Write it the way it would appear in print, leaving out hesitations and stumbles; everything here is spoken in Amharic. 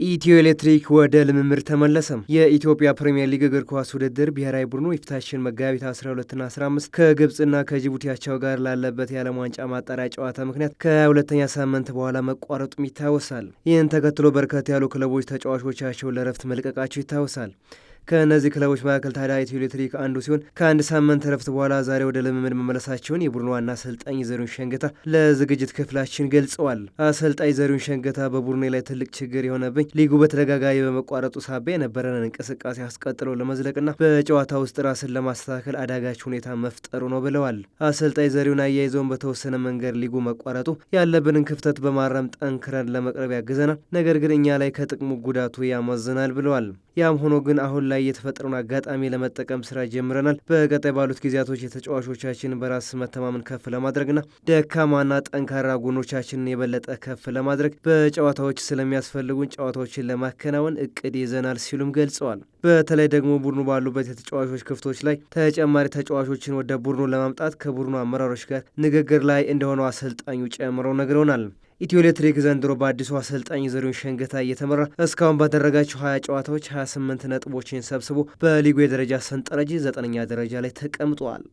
ኢትዮ ኤሌክትሪክ ወደ ልምምድ ተመለሰም። የኢትዮጵያ ፕሪምየር ሊግ እግር ኳስ ውድድር ብሔራዊ ቡድኑ የፊታችን መጋቢት 12ና 15 ከግብፅና ከጅቡቲ አቻው ጋር ላለበት የዓለም ዋንጫ ማጣሪያ ጨዋታ ምክንያት ከ22ኛ ሳምንት በኋላ መቋረጡም ይታወሳል። ይህን ተከትሎ በርከት ያሉ ክለቦች ተጫዋቾቻቸውን ለረፍት መልቀቃቸው ይታወሳል። ከእነዚህ ክለቦች መካከል ታዲያ ኢትዮ ኤሌክትሪክ አንዱ ሲሆን ከአንድ ሳምንት ረፍት በኋላ ዛሬ ወደ ልምምድ መመለሳቸውን የቡድኑ ዋና አሰልጣኝ ዘሪሁን ሸንገታ ለዝግጅት ክፍላችን ገልጸዋል። አሰልጣኝ ዘሪሁን ሸንገታ በቡድኔ ላይ ትልቅ ችግር የሆነብኝ ሊጉ በተደጋጋሚ በመቋረጡ ሳቢያ የነበረንን እንቅስቃሴ አስቀጥሎ ለመዝለቅና በጨዋታ ውስጥ ራስን ለማስተካከል አዳጋች ሁኔታ መፍጠሩ ነው ብለዋል። አሰልጣኝ ዘሪሁን አያይዘውን በተወሰነ መንገድ ሊጉ መቋረጡ ያለብንን ክፍተት በማረም ጠንክረን ለመቅረብ ያግዘናል፣ ነገር ግን እኛ ላይ ከጥቅሙ ጉዳቱ ያመዝናል ብለዋል። ያም ሆኖ ግን አሁን ላይ የተፈጠረውን አጋጣሚ ለመጠቀም ስራ ጀምረናል። በቀጣይ ባሉት ጊዜያቶች የተጫዋቾቻችንን በራስ መተማመን ከፍ ለማድረግና ደካማና ጠንካራ ጎኖቻችንን የበለጠ ከፍ ለማድረግ በጨዋታዎች ስለሚያስፈልጉን ጨዋታዎችን ለማከናወን እቅድ ይዘናል ሲሉም ገልጸዋል። በተለይ ደግሞ ቡድኑ ባሉበት የተጫዋቾች ክፍቶች ላይ ተጨማሪ ተጫዋቾችን ወደ ቡድኑ ለማምጣት ከቡድኑ አመራሮች ጋር ንግግር ላይ እንደሆነው አሰልጣኙ ጨምረው ነግረውናል። ኢትዮ ኤሌክትሪክ ዘንድሮ በአዲሱ አሰልጣኝ ዘሪሁን ሸንገታ እየተመራ እስካሁን ባደረጋቸው 20 ጨዋታዎች 28 ነጥቦችን ሰብስቦ በሊጉ የደረጃ ሰንጠረዥ 9ኛ ደረጃ ላይ ተቀምጧል።